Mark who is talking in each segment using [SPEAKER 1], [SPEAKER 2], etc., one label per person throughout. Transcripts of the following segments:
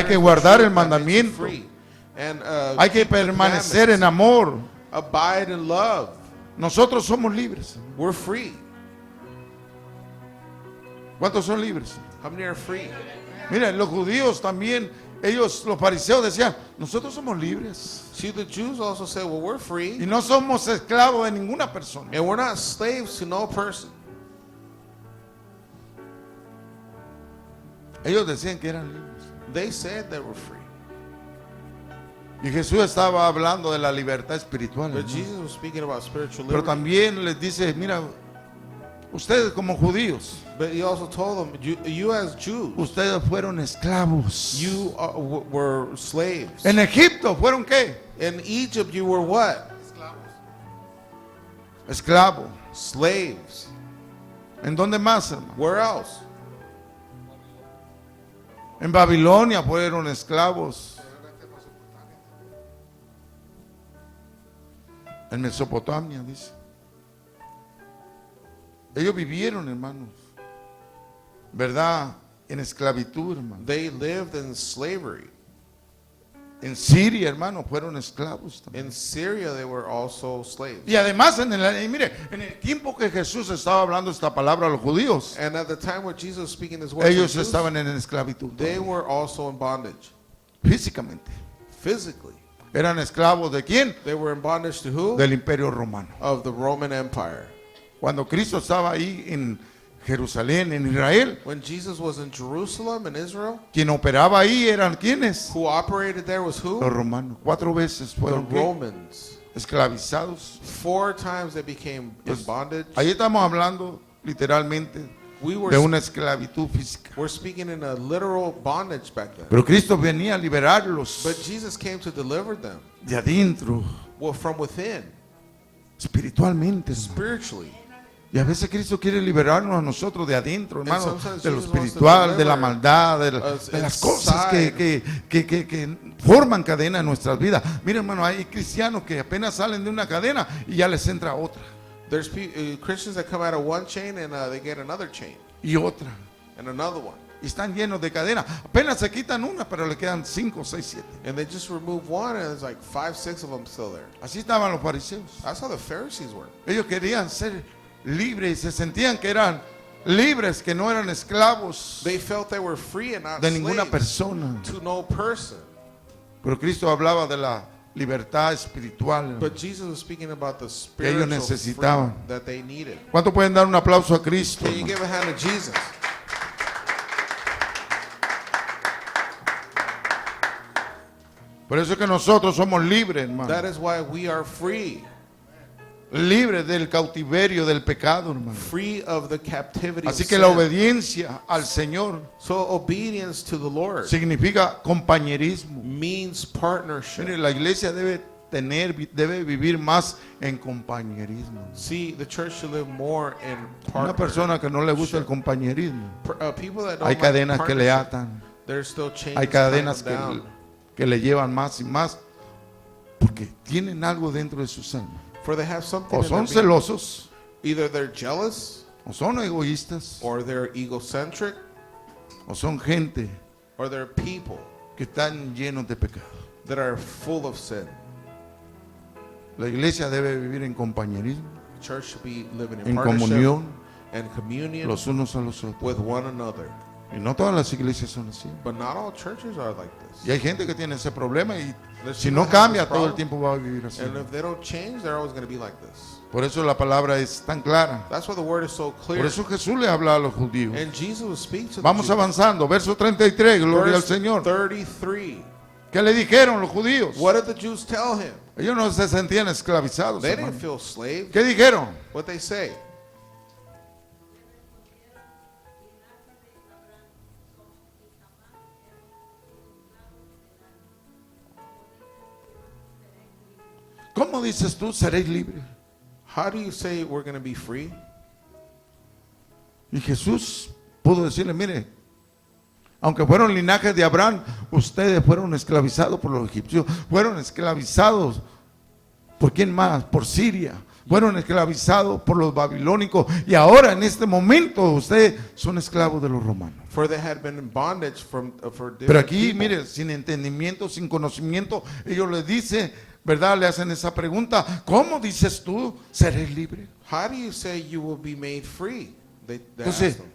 [SPEAKER 1] Hay que guardar el mandamiento. Hay que permanecer en amor.
[SPEAKER 2] Abide in love.
[SPEAKER 1] Nosotros somos libres.
[SPEAKER 2] We're free.
[SPEAKER 1] ¿Cuántos son libres?
[SPEAKER 2] How many are free?
[SPEAKER 1] Miren, los judíos también, ellos, los fariseos decían, nosotros somos libres.
[SPEAKER 2] See, the Jews also say, well, we're
[SPEAKER 1] Y
[SPEAKER 2] free,
[SPEAKER 1] no somos esclavos de ninguna persona.
[SPEAKER 2] and we're not slaves to no person.
[SPEAKER 1] Ellos decían que eran libres.
[SPEAKER 2] They said they were free.
[SPEAKER 1] Y Jesús estaba hablando de la libertad espiritual.
[SPEAKER 2] But
[SPEAKER 1] ¿no?
[SPEAKER 2] Jesus was speaking about spiritual
[SPEAKER 1] Pero
[SPEAKER 2] liberty.
[SPEAKER 1] también les dice, mira, ustedes como judíos,
[SPEAKER 2] But he also told them, you as Jews,
[SPEAKER 1] ustedes fueron esclavos.
[SPEAKER 2] you were slaves.
[SPEAKER 1] En Egipto fueron ¿qué?
[SPEAKER 2] In Egypt, you were what?
[SPEAKER 1] Esclavos.
[SPEAKER 2] Slaves.
[SPEAKER 1] ¿En dónde más, hermano?
[SPEAKER 2] Where else?
[SPEAKER 1] En Babilonia fueron esclavos. En Mesopotamia, dice. Ellos vivieron, hermanos, ¿verdad? En esclavitud, hermano.
[SPEAKER 2] They lived in slavery.
[SPEAKER 1] En Siria, hermano, fueron esclavos también.
[SPEAKER 2] In Syria, they were also slaves.
[SPEAKER 1] Y además, mire, en el tiempo que Jesús estaba hablando esta palabra a los judíos,
[SPEAKER 2] And at the time where Jesus was speaking this word, to
[SPEAKER 1] ellos
[SPEAKER 2] the Jews,
[SPEAKER 1] estaban en esclavitud.
[SPEAKER 2] they were also in bondage.
[SPEAKER 1] Físicamente.
[SPEAKER 2] Physically.
[SPEAKER 1] Eran esclavos de quién?
[SPEAKER 2] They were in bondage to who?
[SPEAKER 1] Del Imperio Romano.
[SPEAKER 2] Of the Roman Empire.
[SPEAKER 1] Cuando Cristo estaba ahí en Jerusalén, en Israel,
[SPEAKER 2] When Jesus was in Jerusalem, in Israel,
[SPEAKER 1] quien operaba ahí eran ¿quiénes?
[SPEAKER 2] who operated there was who?
[SPEAKER 1] Los romanos. 4 veces
[SPEAKER 2] The
[SPEAKER 1] fueron ¿qué?
[SPEAKER 2] Romans.
[SPEAKER 1] Esclavizados.
[SPEAKER 2] 4 times they became in
[SPEAKER 1] Pues,
[SPEAKER 2] bondage.
[SPEAKER 1] ahí estamos hablando literalmente
[SPEAKER 2] We were
[SPEAKER 1] de una esclavitud física.
[SPEAKER 2] we're speaking in a literal bondage back then.
[SPEAKER 1] Pero Cristo venía a liberarlos
[SPEAKER 2] But Jesus came to deliver them.
[SPEAKER 1] de adentro,
[SPEAKER 2] Well, from within,
[SPEAKER 1] espiritualmente, hermano.
[SPEAKER 2] spiritually.
[SPEAKER 1] Y a veces Cristo quiere liberarnos a nosotros de adentro, hermano,
[SPEAKER 2] sometimes
[SPEAKER 1] de lo
[SPEAKER 2] Jesus wants to
[SPEAKER 1] espiritual, de la
[SPEAKER 2] deliver
[SPEAKER 1] maldad, de
[SPEAKER 2] us
[SPEAKER 1] las cosas
[SPEAKER 2] inside.
[SPEAKER 1] que forman cadena en nuestras vidas. Mira, hermano, hay cristianos que apenas salen de una cadena y ya les entra otra
[SPEAKER 2] There's Christians that come out of one chain and they get another chain
[SPEAKER 1] y otra.
[SPEAKER 2] and another one.
[SPEAKER 1] Y están llenos de cadena. Apenas se quitan una, pero le quedan 5, 6, 7.
[SPEAKER 2] And they just remove one and there's like 5, 6 of them still there.
[SPEAKER 1] Así estaban los fariseos.
[SPEAKER 2] That's how the Pharisees were.
[SPEAKER 1] Ellos querían ser libres y se sentían que eran libres, que no eran esclavos
[SPEAKER 2] They felt they were free and not
[SPEAKER 1] de ninguna
[SPEAKER 2] slaves
[SPEAKER 1] persona.
[SPEAKER 2] to no person.
[SPEAKER 1] Pero Cristo hablaba de la libertad espiritual.
[SPEAKER 2] But Jesus was speaking about the
[SPEAKER 1] ellos
[SPEAKER 2] spiritual
[SPEAKER 1] necesitaban.
[SPEAKER 2] freedom that they needed.
[SPEAKER 1] ¿Cuánto pueden dar un aplauso a Cristo?
[SPEAKER 2] Can you
[SPEAKER 1] hermano?
[SPEAKER 2] give a hand to Jesus?
[SPEAKER 1] Por eso es que nosotros somos libres, hermano.
[SPEAKER 2] That is why we are free.
[SPEAKER 1] Libres del cautiverio del pecado, hermano.
[SPEAKER 2] Free of the captivity
[SPEAKER 1] Así
[SPEAKER 2] of
[SPEAKER 1] que la
[SPEAKER 2] sin.
[SPEAKER 1] obediencia al Señor
[SPEAKER 2] So obedience to the Lord
[SPEAKER 1] significa compañerismo.
[SPEAKER 2] means partnership.
[SPEAKER 1] Mire, la iglesia debe vivir más en compañerismo.
[SPEAKER 2] See, the church should live more in
[SPEAKER 1] Una
[SPEAKER 2] partnership.
[SPEAKER 1] persona que no le gusta el compañerismo,
[SPEAKER 2] People that don't
[SPEAKER 1] hay
[SPEAKER 2] like
[SPEAKER 1] cadenas que le
[SPEAKER 2] partnership,
[SPEAKER 1] atan,
[SPEAKER 2] there's still chains
[SPEAKER 1] hay cadenas
[SPEAKER 2] tying them down.
[SPEAKER 1] que le llevan más y más, porque tienen algo dentro de sus almas.
[SPEAKER 2] For they have something
[SPEAKER 1] O
[SPEAKER 2] in
[SPEAKER 1] son
[SPEAKER 2] their being.
[SPEAKER 1] celosos,
[SPEAKER 2] Either they're jealous,
[SPEAKER 1] o son egoístas,
[SPEAKER 2] or they're egocentric,
[SPEAKER 1] o son gente
[SPEAKER 2] or they're people
[SPEAKER 1] que están llenos de pecado.
[SPEAKER 2] that are full of sin.
[SPEAKER 1] La iglesia debe vivir en compañerismo,
[SPEAKER 2] The church should be living in
[SPEAKER 1] en
[SPEAKER 2] partnership
[SPEAKER 1] comunión,
[SPEAKER 2] and communion
[SPEAKER 1] los unos a los otros.
[SPEAKER 2] with one another.
[SPEAKER 1] Y no todas las iglesias son así.
[SPEAKER 2] But not all churches are like this.
[SPEAKER 1] Y hay gente que tiene ese problema y
[SPEAKER 2] There's
[SPEAKER 1] si
[SPEAKER 2] people
[SPEAKER 1] no
[SPEAKER 2] that have
[SPEAKER 1] cambia,
[SPEAKER 2] this
[SPEAKER 1] todo el
[SPEAKER 2] problem,
[SPEAKER 1] tiempo va a vivir así.
[SPEAKER 2] And if they don't change, they're always going to be like this.
[SPEAKER 1] Por eso la palabra es tan clara.
[SPEAKER 2] That's why the word is so
[SPEAKER 1] Por
[SPEAKER 2] clear.
[SPEAKER 1] eso Jesús le habla a los judíos.
[SPEAKER 2] And Jesus will speak to
[SPEAKER 1] Vamos
[SPEAKER 2] the Jews.
[SPEAKER 1] avanzando. Verso 33, gloria al
[SPEAKER 2] Verse
[SPEAKER 1] Señor.
[SPEAKER 2] 33.
[SPEAKER 1] ¿Qué le dijeron los judíos?
[SPEAKER 2] What did the Jews tell him?
[SPEAKER 1] Ellos no se sentían esclavizados,
[SPEAKER 2] They
[SPEAKER 1] hermano.
[SPEAKER 2] didn't feel slaves.
[SPEAKER 1] ¿Qué dijeron?
[SPEAKER 2] What they say?
[SPEAKER 1] ¿Cómo dices tú, seréis libres?
[SPEAKER 2] How do you say we're going to be free?
[SPEAKER 1] Y Jesús pudo decirle, mire, aunque fueron linajes de Abraham, ustedes fueron esclavizados por los egipcios, fueron esclavizados, ¿por quién más? Por Siria, fueron esclavizados por los babilónicos y ahora en este momento ustedes son esclavos de los romanos.
[SPEAKER 2] For they had been in bondage for
[SPEAKER 1] Pero
[SPEAKER 2] different
[SPEAKER 1] aquí,
[SPEAKER 2] people.
[SPEAKER 1] mire, sin entendimiento, sin conocimiento, ellos les dicen, ¿verdad? Le hacen esa pregunta, ¿cómo dices tú seré libre?
[SPEAKER 2] How do you say you will be made free? They
[SPEAKER 1] Entonces,
[SPEAKER 2] asked them.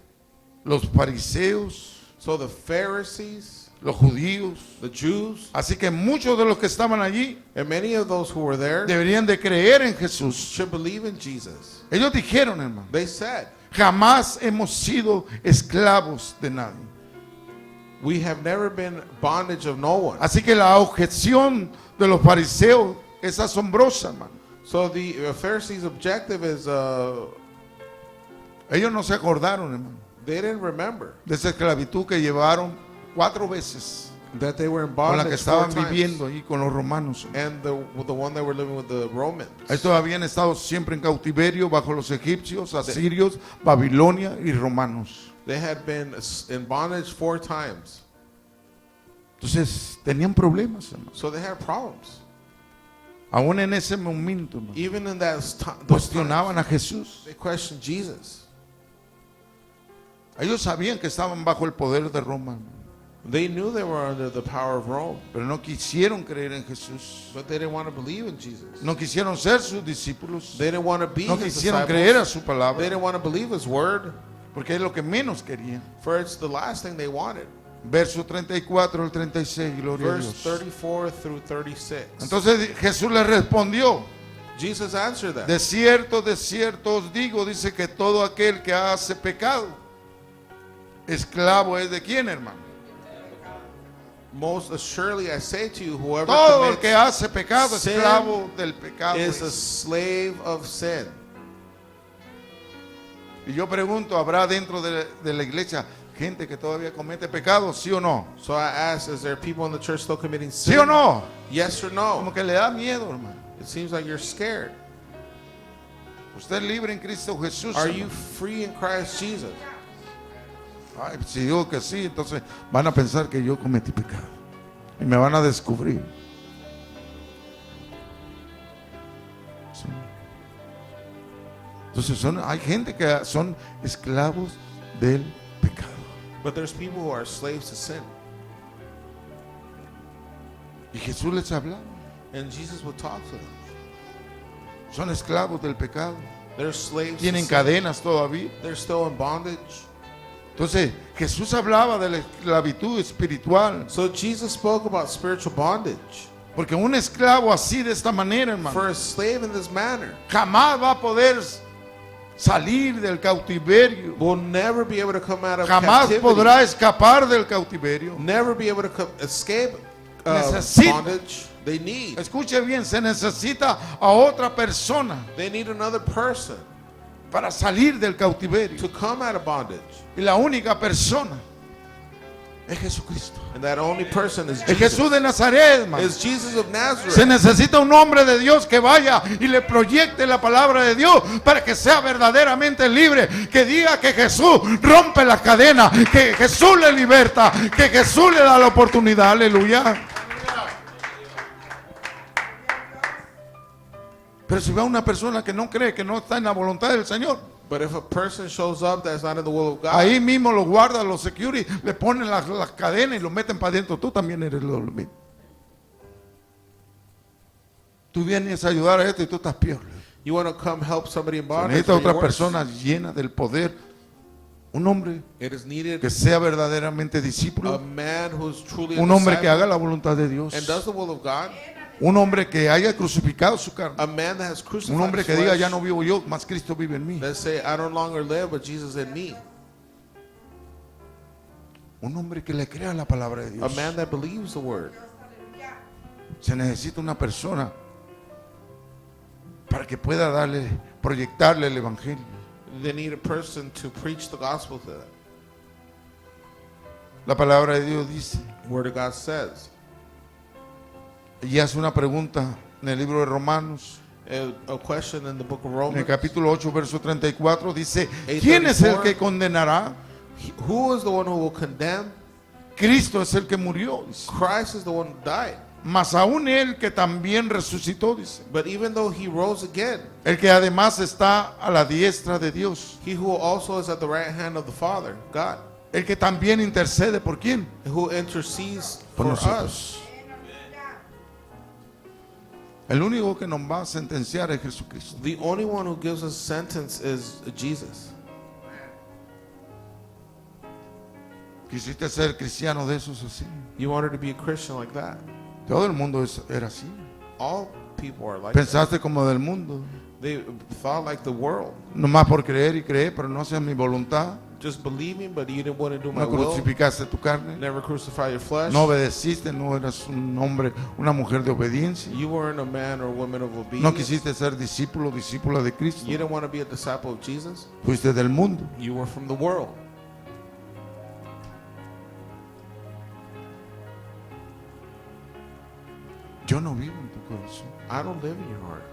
[SPEAKER 1] los fariseos,
[SPEAKER 2] So the Pharisees,
[SPEAKER 1] los judíos,
[SPEAKER 2] the Jews,
[SPEAKER 1] así que muchos de los que estaban allí
[SPEAKER 2] and many of those who were there
[SPEAKER 1] deberían de creer en Jesús.
[SPEAKER 2] should believe in Jesus.
[SPEAKER 1] Ellos dijeron, hermano,
[SPEAKER 2] They said,
[SPEAKER 1] jamás hemos sido esclavos de nadie.
[SPEAKER 2] we have never been bondage of no one.
[SPEAKER 1] Así que la objeción de los fariseos es asombrosa, hermano.
[SPEAKER 2] So the Pharisees' objective is
[SPEAKER 1] Ellos no se acordaron, hermano,
[SPEAKER 2] they didn't remember
[SPEAKER 1] de esa esclavitud que llevaron 4 veces
[SPEAKER 2] that they were in
[SPEAKER 1] con la que
[SPEAKER 2] bondage 4
[SPEAKER 1] estaban
[SPEAKER 2] times,
[SPEAKER 1] viviendo ahí con los romanos.
[SPEAKER 2] and the one they were living with the Romans.
[SPEAKER 1] Estos habían estado siempre en cautiverio bajo los egipcios, asirios, Babilonia y romanos.
[SPEAKER 2] They had been in bondage 4 times.
[SPEAKER 1] Entonces tenían problemas, hermano.
[SPEAKER 2] So they had problems.
[SPEAKER 1] Aún en ese momento, hermano,
[SPEAKER 2] Even in those times,
[SPEAKER 1] cuestionaban a Jesús.
[SPEAKER 2] they questioned Jesus.
[SPEAKER 1] Ellos sabían que estaban bajo el poder de Roma, hermano,
[SPEAKER 2] They knew they were under the power of Rome,
[SPEAKER 1] pero no quisieron creer en Jesús.
[SPEAKER 2] but they didn't want to believe in Jesus.
[SPEAKER 1] No quisieron ser sus discípulos.
[SPEAKER 2] They didn't want to be
[SPEAKER 1] No
[SPEAKER 2] his
[SPEAKER 1] quisieron
[SPEAKER 2] disciples.
[SPEAKER 1] creer a su
[SPEAKER 2] They
[SPEAKER 1] palabra,
[SPEAKER 2] didn't want to believe his word,
[SPEAKER 1] porque es lo que menos querían.
[SPEAKER 2] for it's the last thing they wanted.
[SPEAKER 1] Verso 34 al 36, gloria a
[SPEAKER 2] Verse
[SPEAKER 1] Dios.
[SPEAKER 2] 34 through 36.
[SPEAKER 1] Entonces Jesús les respondió,
[SPEAKER 2] Jesus answered them.
[SPEAKER 1] de cierto os digo, dice que todo aquel que hace pecado, esclavo es de quién, hermano.
[SPEAKER 2] Most assuredly I say to you, whoever
[SPEAKER 1] Todo el que
[SPEAKER 2] commits
[SPEAKER 1] hace pecado,
[SPEAKER 2] sin
[SPEAKER 1] esclavo del pecado
[SPEAKER 2] is a
[SPEAKER 1] es.
[SPEAKER 2] slave of sin.
[SPEAKER 1] Y yo pregunto, ¿habrá dentro de la iglesia gente que todavía comete pecado, sí o no?
[SPEAKER 2] So I ask, is there people in the church still committing sin?
[SPEAKER 1] ¿Sí o no?
[SPEAKER 2] Yes or
[SPEAKER 1] Como
[SPEAKER 2] no?
[SPEAKER 1] que le da miedo, hermano.
[SPEAKER 2] It seems like you're scared.
[SPEAKER 1] Usted es libre en Cristo Jesús.
[SPEAKER 2] Are
[SPEAKER 1] hermano.
[SPEAKER 2] you free in Christ Jesus?
[SPEAKER 1] Ay, si digo que sí, entonces van a pensar que yo cometí pecado y me van a descubrir. Sí. Entonces hay gente que son esclavos del pecado.
[SPEAKER 2] But there's people who are slaves to sin.
[SPEAKER 1] Y Jesús les hablaba.
[SPEAKER 2] And Jesus would talk to them.
[SPEAKER 1] Son esclavos del pecado.
[SPEAKER 2] They're slaves to
[SPEAKER 1] Tienen
[SPEAKER 2] sin.
[SPEAKER 1] cadenas todavía.
[SPEAKER 2] They're still in bondage.
[SPEAKER 1] Entonces Jesús hablaba de la esclavitud espiritual.
[SPEAKER 2] So Jesus spoke about spiritual bondage.
[SPEAKER 1] Porque un esclavo así de esta manera, hermano,
[SPEAKER 2] For a slave in this manner
[SPEAKER 1] jamás va a poder salir del cautiverio.
[SPEAKER 2] will never be able to come out of
[SPEAKER 1] Jamás
[SPEAKER 2] captivity.
[SPEAKER 1] podrá escapar del cautiverio.
[SPEAKER 2] Never be able to escape
[SPEAKER 1] Necesita-
[SPEAKER 2] bondage. They need.
[SPEAKER 1] Escuche bien, se necesita a otra persona
[SPEAKER 2] They need another person
[SPEAKER 1] para salir del cautiverio.
[SPEAKER 2] to come out of bondage.
[SPEAKER 1] Y la única persona es Jesucristo.
[SPEAKER 2] And that only person is
[SPEAKER 1] Es
[SPEAKER 2] Jesus.
[SPEAKER 1] Jesús de Nazaret, hermano.
[SPEAKER 2] Is Jesus of
[SPEAKER 1] Se
[SPEAKER 2] Nazareth.
[SPEAKER 1] necesita un hombre de Dios que vaya y le proyecte la palabra de Dios para que sea verdaderamente libre. Que diga que Jesús rompe las cadenas, que Jesús le liberta, que Jesús le da la oportunidad. Aleluya. Pero si va una persona que no cree, que no está en la voluntad del Señor,
[SPEAKER 2] But if a person shows up that's not in the will of God,
[SPEAKER 1] ahí mismo los guardas, los security, le ponen las cadenas y lo meten para adentro. Tú también eres lo mismo. Tú vienes a ayudar a esto y tú estás peor.
[SPEAKER 2] you want to come help somebody in
[SPEAKER 1] Se
[SPEAKER 2] bondage.
[SPEAKER 1] necesita
[SPEAKER 2] but
[SPEAKER 1] otra
[SPEAKER 2] you're worse.
[SPEAKER 1] persona llena del poder. Un hombre
[SPEAKER 2] It is needed
[SPEAKER 1] que sea verdaderamente
[SPEAKER 2] a
[SPEAKER 1] discípulo.
[SPEAKER 2] man who's truly a
[SPEAKER 1] Un hombre que
[SPEAKER 2] disciple
[SPEAKER 1] haga la voluntad de Dios.
[SPEAKER 2] and does the will of God.
[SPEAKER 1] Un hombre que haya crucificado su carne.
[SPEAKER 2] A man that has crucified
[SPEAKER 1] Un hombre
[SPEAKER 2] his
[SPEAKER 1] que diga,
[SPEAKER 2] flesh,
[SPEAKER 1] ya no vivo yo, más Cristo vive en mí.
[SPEAKER 2] that say, I no longer live, but Jesus in me.
[SPEAKER 1] Un hombre que le crea la palabra de
[SPEAKER 2] A
[SPEAKER 1] Dios.
[SPEAKER 2] man that believes the word.
[SPEAKER 1] Se necesita una persona para que pueda proyectarle el evangelio.
[SPEAKER 2] They need a person to preach the gospel to them.
[SPEAKER 1] La palabra de Dios dice,
[SPEAKER 2] Word of God says.
[SPEAKER 1] y hace una pregunta en el libro de Romanos,
[SPEAKER 2] A question in the book of
[SPEAKER 1] en el
[SPEAKER 2] Romans.
[SPEAKER 1] capítulo 8, verso 34, dice,
[SPEAKER 2] 8:34.
[SPEAKER 1] ¿quién es el que condenará?
[SPEAKER 2] Who is the one who will condemn?
[SPEAKER 1] Cristo es el que murió. Dice.
[SPEAKER 2] Christ is the one who died.
[SPEAKER 1] Mas aún él que también resucitó, dice,
[SPEAKER 2] But even though he rose again,
[SPEAKER 1] el que además está a la diestra de Dios,
[SPEAKER 2] he who also is at the right hand of the Father, God,
[SPEAKER 1] el que también intercede por quién,
[SPEAKER 2] who intercedes
[SPEAKER 1] por
[SPEAKER 2] for us.
[SPEAKER 1] nosotros. El único que nos va a sentenciar es Jesucristo.
[SPEAKER 2] The only one who gives us sentence is Jesus.
[SPEAKER 1] Quisiste ser cristiano de esos así.
[SPEAKER 2] You wanted to be a Christian like that.
[SPEAKER 1] Todo el mundo era así.
[SPEAKER 2] All people are like that.
[SPEAKER 1] Pensaste como del mundo.
[SPEAKER 2] They thought like the world.
[SPEAKER 1] Nomás por creer y creer, pero no sea mi voluntad.
[SPEAKER 2] Just believing, but you didn't want to do my
[SPEAKER 1] No
[SPEAKER 2] will.
[SPEAKER 1] crucificaste tu carne.
[SPEAKER 2] Never crucify your flesh.
[SPEAKER 1] No obedeciste, no eras un hombre, una mujer de obediencia.
[SPEAKER 2] You weren't a man or woman of obedience.
[SPEAKER 1] No quisiste ser discípulo, discípula de Cristo.
[SPEAKER 2] You didn't want to be a disciple of Jesus.
[SPEAKER 1] Fuiste del mundo.
[SPEAKER 2] You were from the world.
[SPEAKER 1] Yo no vivo en tu corazón.
[SPEAKER 2] I don't live in your heart.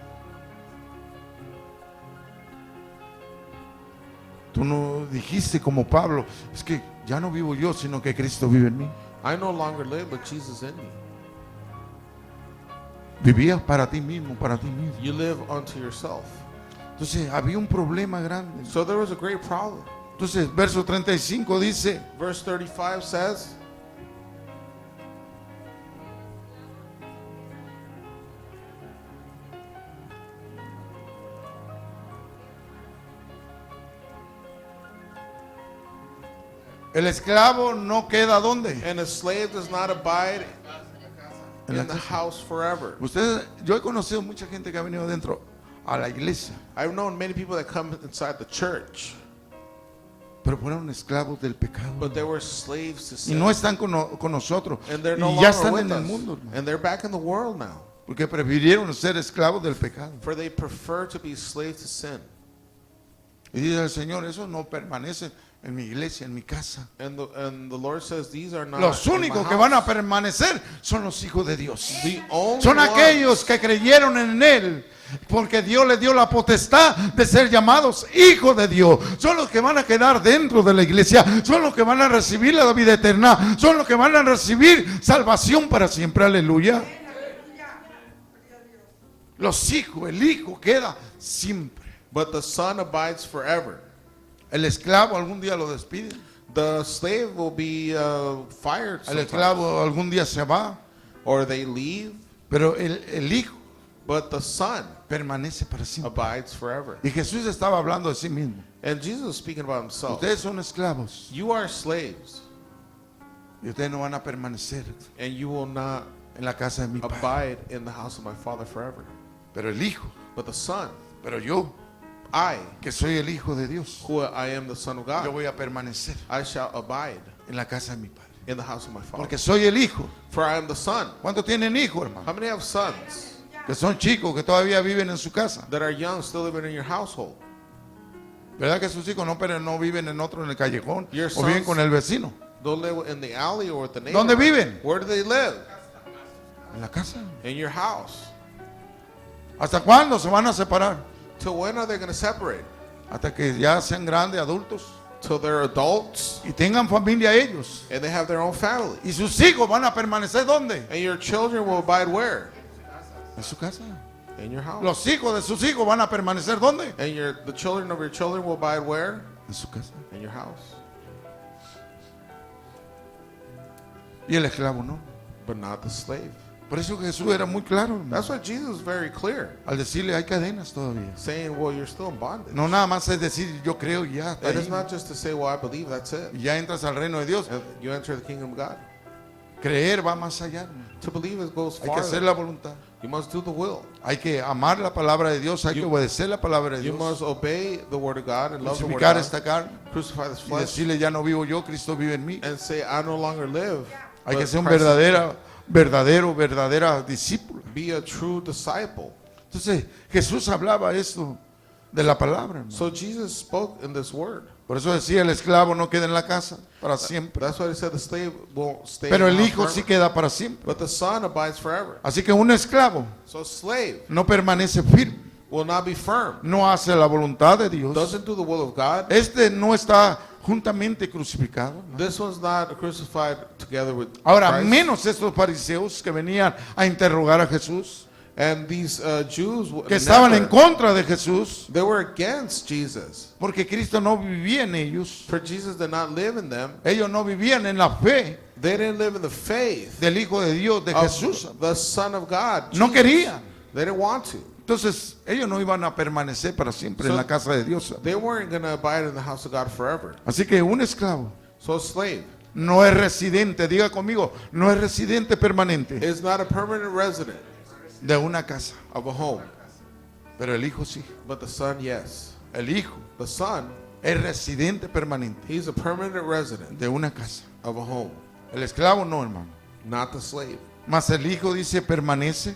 [SPEAKER 1] Tú no dijiste como Pablo, es que ya no vivo yo, sino que Cristo vive en mí.
[SPEAKER 2] I no longer live, but Jesus in me.
[SPEAKER 1] Vivías para ti mismo, para ti mismo.
[SPEAKER 2] You live unto yourself.
[SPEAKER 1] Entonces había un problema grande.
[SPEAKER 2] So there was a great problem.
[SPEAKER 1] Entonces verso 35 dice,
[SPEAKER 2] Verse 35 says,
[SPEAKER 1] el esclavo no queda ¿dónde?
[SPEAKER 2] and a slave does not abide
[SPEAKER 1] En la
[SPEAKER 2] in the
[SPEAKER 1] casa.
[SPEAKER 2] house forever.
[SPEAKER 1] Ustedes, yo he conocido mucha gente que ha venido dentro a la iglesia,
[SPEAKER 2] I've known many people that come inside the church,
[SPEAKER 1] pero fueron esclavos del pecado.
[SPEAKER 2] but they were slaves to
[SPEAKER 1] Y
[SPEAKER 2] sin.
[SPEAKER 1] no están con nosotros.
[SPEAKER 2] And they're
[SPEAKER 1] Y
[SPEAKER 2] no
[SPEAKER 1] ya
[SPEAKER 2] longer
[SPEAKER 1] están
[SPEAKER 2] with
[SPEAKER 1] en el
[SPEAKER 2] us.
[SPEAKER 1] mundo, hermano.
[SPEAKER 2] And they're back in the world now.
[SPEAKER 1] Porque prefirieron ser esclavos del pecado.
[SPEAKER 2] For they prefer to be slaves to sin.
[SPEAKER 1] Y dice el Señor, eso no permanece en mi iglesia, en mi casa.
[SPEAKER 2] And the Lord says these are not
[SPEAKER 1] Los
[SPEAKER 2] in my
[SPEAKER 1] únicos que
[SPEAKER 2] house.
[SPEAKER 1] van a permanecer son los hijos de Dios.
[SPEAKER 2] The only
[SPEAKER 1] Son
[SPEAKER 2] ones-
[SPEAKER 1] aquellos que creyeron en Él, porque Dios les dio la potestad de ser llamados hijos de Dios. Son los que van a quedar dentro de la iglesia, son los que van a recibir la vida eterna, son los que van a recibir salvación para siempre. Aleluya. Los hijos, el hijo queda siempre.
[SPEAKER 2] But the son abides forever.
[SPEAKER 1] El esclavo algún día lo despiden.
[SPEAKER 2] The slave will be fired
[SPEAKER 1] El
[SPEAKER 2] sometime,
[SPEAKER 1] esclavo algún día se va,
[SPEAKER 2] or they leave.
[SPEAKER 1] pero el hijo
[SPEAKER 2] But the son
[SPEAKER 1] permanece para siempre.
[SPEAKER 2] abides forever.
[SPEAKER 1] Y Jesús estaba hablando de sí mismo.
[SPEAKER 2] And Jesus is speaking about himself.
[SPEAKER 1] Ustedes son esclavos
[SPEAKER 2] You are slaves,
[SPEAKER 1] y ustedes no van a permanecer
[SPEAKER 2] and you will not
[SPEAKER 1] en la casa de mi padre.
[SPEAKER 2] abide in the house of my Father forever.
[SPEAKER 1] Pero el hijo,
[SPEAKER 2] But the son,
[SPEAKER 1] pero yo,
[SPEAKER 2] I,
[SPEAKER 1] que soy el hijo de Dios,
[SPEAKER 2] who I am the son of
[SPEAKER 1] yo
[SPEAKER 2] God,
[SPEAKER 1] voy a permanecer
[SPEAKER 2] I shall abide
[SPEAKER 1] en la casa de mi padre.
[SPEAKER 2] in the house of my Father.
[SPEAKER 1] Porque soy el hijo.
[SPEAKER 2] For I am the son.
[SPEAKER 1] ¿Cuántos tienen hijos, hermano?
[SPEAKER 2] How many have sons
[SPEAKER 1] Que son chicos, que todavía viven en su casa.
[SPEAKER 2] that are young, still living in your household?
[SPEAKER 1] ¿Verdad que sus hijos no viven en otro en el callejón
[SPEAKER 2] Your
[SPEAKER 1] o viven
[SPEAKER 2] sons-
[SPEAKER 1] con el vecino?
[SPEAKER 2] They'll live in the alley or with the neighbor.
[SPEAKER 1] ¿Dónde viven?
[SPEAKER 2] Where do they live?
[SPEAKER 1] En la casa.
[SPEAKER 2] In your house.
[SPEAKER 1] ¿Hasta cuándo se van a separar?
[SPEAKER 2] Till when are they going to separate?
[SPEAKER 1] Hasta que ya sean grandes, adultos
[SPEAKER 2] Till they're adults
[SPEAKER 1] y tengan familia ellos.
[SPEAKER 2] and they have their own family.
[SPEAKER 1] Y sus hijos van a permanecer ¿dónde?
[SPEAKER 2] And your children will abide where?
[SPEAKER 1] En su casa.
[SPEAKER 2] In your house.
[SPEAKER 1] Los hijos de sus hijos van a permanecer ¿dónde?
[SPEAKER 2] And the children of your children will abide where?
[SPEAKER 1] En su casa.
[SPEAKER 2] In your house.
[SPEAKER 1] Y el esclavo no.
[SPEAKER 2] But not the slave.
[SPEAKER 1] Por eso Jesús era muy claro, hermano,
[SPEAKER 2] That's why Jesus was very clear,
[SPEAKER 1] al decirle hay cadenas todavía.
[SPEAKER 2] saying, well, you're still in bondage.
[SPEAKER 1] No nada más es decir yo creo y ya está
[SPEAKER 2] It
[SPEAKER 1] ahí.
[SPEAKER 2] is not just to say, well, I believe, that's it.
[SPEAKER 1] Y ya entras al reino de Dios.
[SPEAKER 2] And you enter the kingdom of God.
[SPEAKER 1] Creer va más allá, hermano.
[SPEAKER 2] To believe it goes
[SPEAKER 1] Hay que hacer
[SPEAKER 2] farther.
[SPEAKER 1] la voluntad.
[SPEAKER 2] You must do the will.
[SPEAKER 1] Hay que amar la palabra de Dios, hay que obedecer la palabra de
[SPEAKER 2] You
[SPEAKER 1] Dios.
[SPEAKER 2] must obey the word of God and love the word
[SPEAKER 1] Crucificar
[SPEAKER 2] of
[SPEAKER 1] esta
[SPEAKER 2] God.
[SPEAKER 1] carne
[SPEAKER 2] Crucify this
[SPEAKER 1] y
[SPEAKER 2] flesh
[SPEAKER 1] decirle ya no vivo yo, Cristo vive en mí.
[SPEAKER 2] and say, I no longer live.
[SPEAKER 1] Hay que
[SPEAKER 2] but
[SPEAKER 1] ser un
[SPEAKER 2] Christ
[SPEAKER 1] verdadera discípulo.
[SPEAKER 2] be a true disciple.
[SPEAKER 1] Entonces Jesús hablaba esto de la palabra, hermano.
[SPEAKER 2] So Jesus spoke in this word.
[SPEAKER 1] Por eso decía el esclavo no queda en la casa para siempre,
[SPEAKER 2] That's why he said the slave won't stay
[SPEAKER 1] pero
[SPEAKER 2] in
[SPEAKER 1] el
[SPEAKER 2] the house
[SPEAKER 1] hijo sí
[SPEAKER 2] forever.
[SPEAKER 1] queda para siempre.
[SPEAKER 2] But the son abides forever.
[SPEAKER 1] Así que un esclavo
[SPEAKER 2] So slave
[SPEAKER 1] no permanece firme,
[SPEAKER 2] will not be firm.
[SPEAKER 1] no hace la voluntad de Dios.
[SPEAKER 2] Doesn't do the will of God.
[SPEAKER 1] Este no está juntamente crucificado.
[SPEAKER 2] This one's not crucified together with
[SPEAKER 1] Ahora,
[SPEAKER 2] Christ.
[SPEAKER 1] menos estos fariseos que venían a interrogar a Jesús,
[SPEAKER 2] And these Jews
[SPEAKER 1] que estaban en contra de Jesús,
[SPEAKER 2] they were against Jesus.
[SPEAKER 1] porque Cristo no vivía en ellos.
[SPEAKER 2] For Jesus did not live in them.
[SPEAKER 1] Ellos no vivían en la fe
[SPEAKER 2] They didn't live in the faith
[SPEAKER 1] del Hijo de Dios, de
[SPEAKER 2] of
[SPEAKER 1] Jesús.
[SPEAKER 2] the Son of God.
[SPEAKER 1] No
[SPEAKER 2] Jesus.
[SPEAKER 1] querían.
[SPEAKER 2] They didn't want to.
[SPEAKER 1] Entonces, ellos no iban a permanecer para siempre en
[SPEAKER 2] So-
[SPEAKER 1] la casa de Dios.
[SPEAKER 2] They weren't going to abide in the house of God forever.
[SPEAKER 1] Así que un esclavo
[SPEAKER 2] So a slave
[SPEAKER 1] no es residente, diga conmigo, no es residente permanente
[SPEAKER 2] is not a permanent resident
[SPEAKER 1] de una casa,
[SPEAKER 2] of a home.
[SPEAKER 1] pero el hijo sí.
[SPEAKER 2] But the son, yes.
[SPEAKER 1] El hijo
[SPEAKER 2] The son,
[SPEAKER 1] es residente permanente
[SPEAKER 2] he's a permanent resident
[SPEAKER 1] de una casa.
[SPEAKER 2] of a home.
[SPEAKER 1] El esclavo no, hermano.
[SPEAKER 2] Not the slave.
[SPEAKER 1] Mas el hijo dice permanece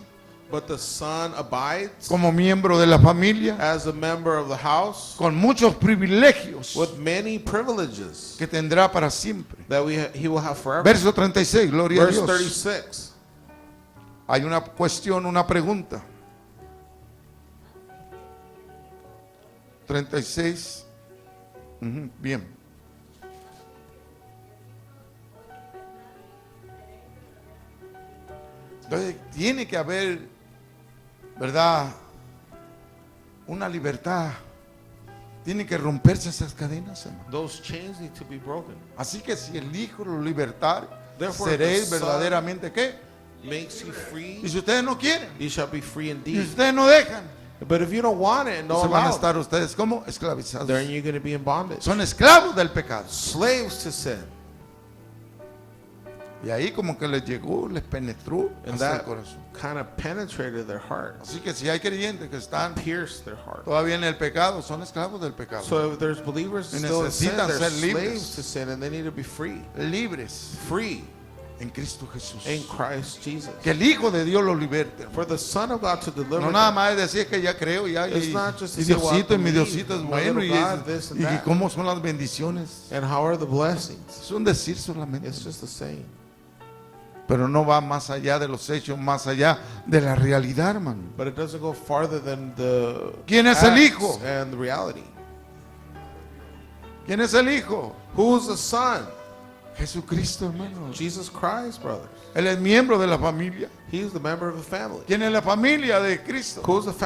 [SPEAKER 2] But the son abides
[SPEAKER 1] como miembro de la familia
[SPEAKER 2] as a member of the house
[SPEAKER 1] con muchos privilegios
[SPEAKER 2] with many privileges
[SPEAKER 1] que tendrá para siempre.
[SPEAKER 2] that he will have forever.
[SPEAKER 1] Verso 36, gloria a
[SPEAKER 2] Verse
[SPEAKER 1] Dios.
[SPEAKER 2] 36.
[SPEAKER 1] Hay una cuestión, una pregunta. 36. Bien. Entonces tiene que haber, ¿verdad? Una libertad. Tienen que romperse esas cadenas, hermano.
[SPEAKER 2] Those chains need to be broken.
[SPEAKER 1] Así que si el Hijo lo libertare,
[SPEAKER 2] Therefore,
[SPEAKER 1] seréis
[SPEAKER 2] the Son
[SPEAKER 1] verdaderamente ¿qué?
[SPEAKER 2] Makes you free.
[SPEAKER 1] Y si ustedes no quieren,
[SPEAKER 2] You shall be free
[SPEAKER 1] y si
[SPEAKER 2] indeed.
[SPEAKER 1] ustedes no dejan,
[SPEAKER 2] But if you don't want it and
[SPEAKER 1] se
[SPEAKER 2] don't
[SPEAKER 1] van a
[SPEAKER 2] allow it,
[SPEAKER 1] estar ustedes como esclavizados.
[SPEAKER 2] then you're going to be in bondage.
[SPEAKER 1] Son esclavos del pecado.
[SPEAKER 2] Slaves to sin.
[SPEAKER 1] Y ahí como que les llegó, les penetró
[SPEAKER 2] And
[SPEAKER 1] hasta el
[SPEAKER 2] that
[SPEAKER 1] corazón.
[SPEAKER 2] kind of penetrated their heart,
[SPEAKER 1] Así que si hay creyentes que están
[SPEAKER 2] pierced their heart.
[SPEAKER 1] todavía en el pecado, son esclavos del pecado.
[SPEAKER 2] So if there's believers
[SPEAKER 1] Y
[SPEAKER 2] still in sin,
[SPEAKER 1] necesitan
[SPEAKER 2] they're
[SPEAKER 1] ser libres.
[SPEAKER 2] slaves to sin and they need to be free.
[SPEAKER 1] Libres
[SPEAKER 2] Free
[SPEAKER 1] en Cristo Jesús.
[SPEAKER 2] in Christ Jesus.
[SPEAKER 1] Que el Hijo de Dios los liberte.
[SPEAKER 2] For the Son of God to deliver
[SPEAKER 1] No nada
[SPEAKER 2] them.
[SPEAKER 1] más es decir que ya creo ya
[SPEAKER 2] It's
[SPEAKER 1] y,
[SPEAKER 2] not just to
[SPEAKER 1] y
[SPEAKER 2] say, well, I
[SPEAKER 1] Diosito y mi
[SPEAKER 2] believe,
[SPEAKER 1] Diosito es
[SPEAKER 2] my
[SPEAKER 1] bueno
[SPEAKER 2] little
[SPEAKER 1] y,
[SPEAKER 2] God, this and
[SPEAKER 1] y
[SPEAKER 2] that.
[SPEAKER 1] cómo son las bendiciones.
[SPEAKER 2] And how are the blessings?
[SPEAKER 1] Es un decir solamente.
[SPEAKER 2] It's just the same.
[SPEAKER 1] Pero no va más allá de los hechos, más allá de la realidad, hermano.
[SPEAKER 2] But it doesn't go farther than the
[SPEAKER 1] ¿Quién es el
[SPEAKER 2] acts
[SPEAKER 1] Hijo?
[SPEAKER 2] and the reality.
[SPEAKER 1] ¿Quién es el Hijo?
[SPEAKER 2] Who's the Son?
[SPEAKER 1] Jesucristo, hermano.
[SPEAKER 2] Jesus Christ, brothers.
[SPEAKER 1] Él es miembro de la familia.
[SPEAKER 2] He's the member of the family.
[SPEAKER 1] ¿Quién es la familia de Cristo?
[SPEAKER 2] Who's the